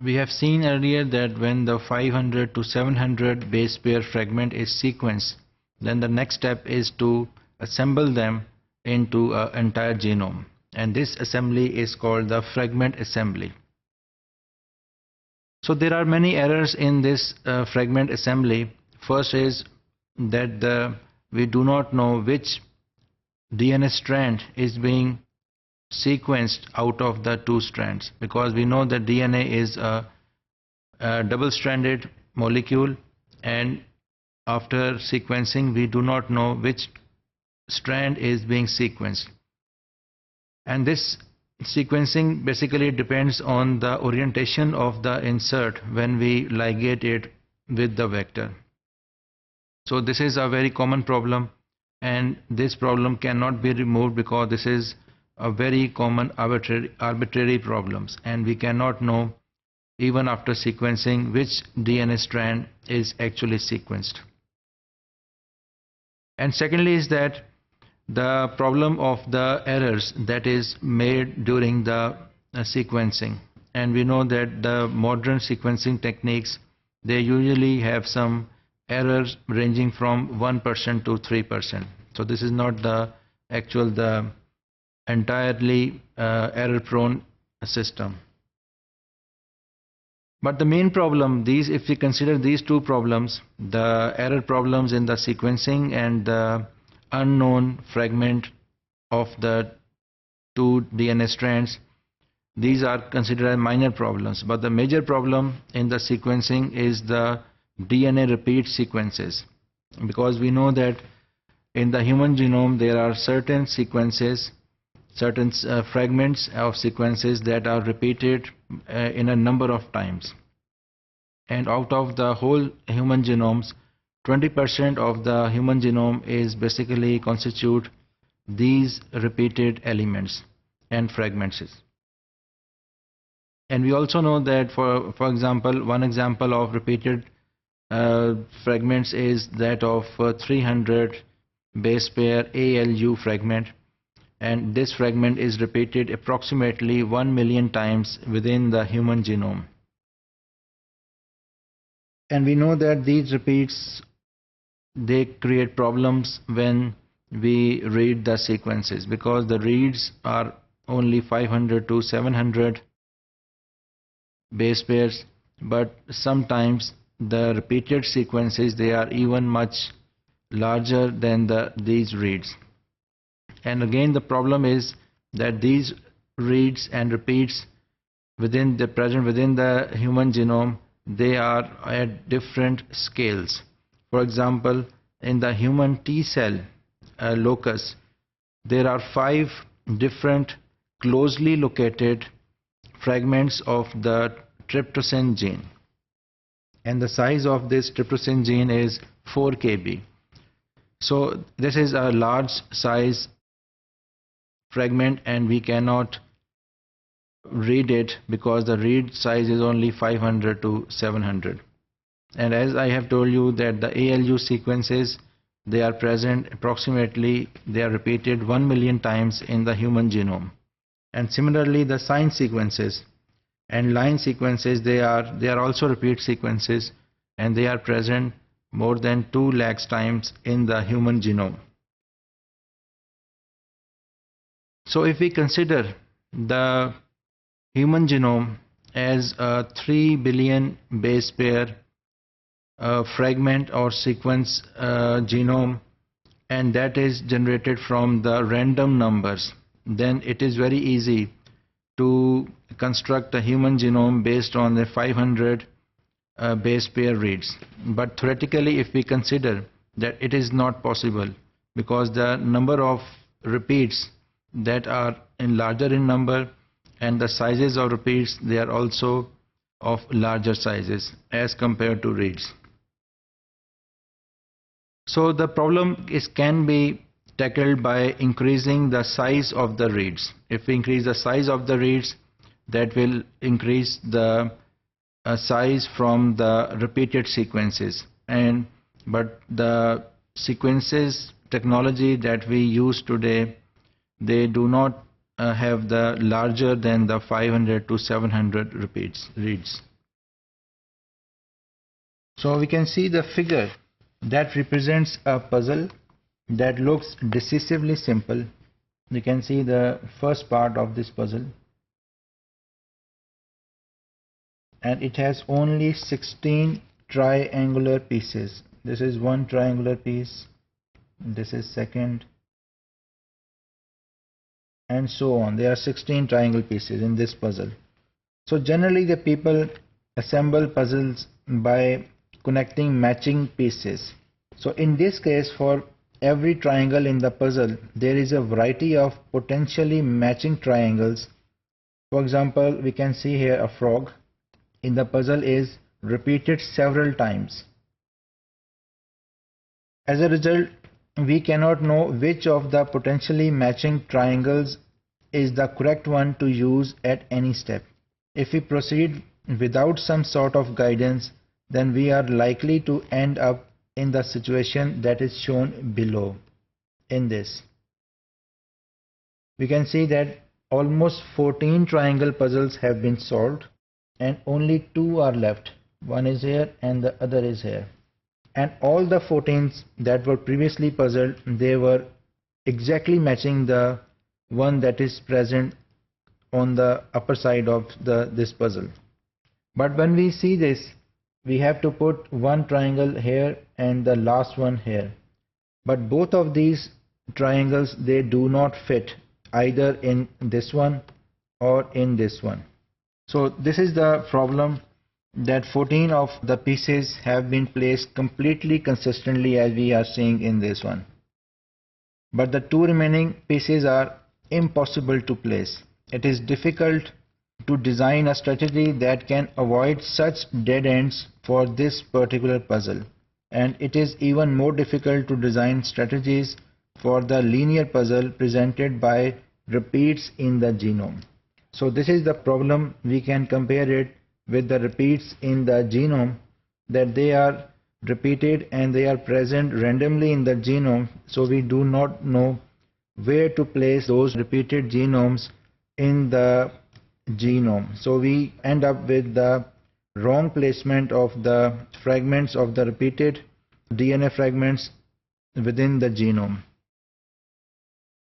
We have seen earlier that when the 500 to 700 base pair fragment is sequenced, then the next step is to assemble them into an entire genome, and this assembly is called the fragment assembly. So there are many errors in this fragment assembly. First is that we do not know which DNA strand is being sequenced out of the two strands, because we know that DNA is a double-stranded molecule, and after sequencing we do not know which strand is being sequenced. And this sequencing basically depends on the orientation of the insert when we ligate it with the vector. So this is a very common problem, and this problem cannot be removed because this is a very common arbitrary problems, and we cannot know even after sequencing which DNA strand is actually sequenced. And secondly is that the problem of the errors that is made during the sequencing, and we know that the modern sequencing techniques, they usually have some errors ranging from 1% to 3%. So this is not the entirely error prone system. But the main problem, if we consider these two problems, the error problems in the sequencing and the unknown fragment of the two DNA strands, these are considered as minor problems. But the major problem in the sequencing is the DNA repeat sequences, because we know that in the human genome there are certain sequences, certain fragments of sequences that are repeated in a number of times. And out of the whole human genomes, 20% of the human genome is basically constitute these repeated elements and fragments. And we also know that for example, one example of repeated fragments is that of 300 base pair ALU fragment, and this fragment is repeated approximately 1 million times within the human genome. And we know that these repeats, they create problems when we read the sequences, because the reads are only 500 to 700 base pairs, but sometimes the repeated sequences, they are even much larger than these reads. And again, the problem is that these reads and repeats within the human genome, they are at different scales. For example, in the human T cell locus, there are 5 different closely located fragments of the tryptosin gene, and the size of this tryptosin gene is 4 kb. So this is a large size fragment, and we cannot read it because the read size is only 500 to 700. And as I have told you that the ALU sequences, they are present approximately, they are repeated 1 million times in the human genome. And similarly, the sign sequences and line sequences, they are also repeat sequences, and they are present more than 2 lakhs times in the human genome. So if we consider the human genome as a 3 billion base pair fragment or sequence genome, and that is generated from the random numbers, then it is very easy to construct a human genome based on the 500 base pair reads. But theoretically, if we consider that it is not possible, because the number of repeats that are larger in number, and the sizes of repeats, they are also of larger sizes as compared to reads. So the problem can be tackled by increasing the size of the reads. If we increase the size of the reads, that will increase the size from the repeated sequences. But the sequences technology that we use today, they do not have the larger than the 500 to 700 reads. So we can see the figure that represents a puzzle that looks decisively simple. You can see the first part of this puzzle, and it has only 16 triangular pieces. This is one triangular piece, this is second, and so on. There are 16 triangle pieces in this puzzle. So generally the people assemble puzzles by connecting matching pieces. So in this case, for every triangle in the puzzle, there is a variety of potentially matching triangles. For example, we can see here a frog in the puzzle is repeated several times. As a result, we cannot know which of the potentially matching triangles is the correct one to use at any step. If we proceed without some sort of guidance, then we are likely to end up in the situation that is shown below. In this, we can see that almost 14 triangle puzzles have been solved and only 2 are left. One is here and the other is here. And all the 14s that were previously puzzled, they were exactly matching the one that is present on the upper side of this puzzle. But when we see this, we have to put one triangle here and the last one here. But both of these triangles, they do not fit either in this one or in this one. So this is the problem, that 14 of the pieces have been placed completely consistently as we are seeing in this one. But the 2 remaining pieces are impossible to place. It is difficult to design a strategy that can avoid such dead ends for this particular puzzle. And it is even more difficult to design strategies for the linear puzzle presented by repeats in the genome. So this is the problem. We can compare it with the repeats in the genome, that they are repeated and they are present randomly in the genome. So we do not know where to place those repeated genomes in the genome. So we end up with the wrong placement of the fragments of the repeated DNA fragments within the genome.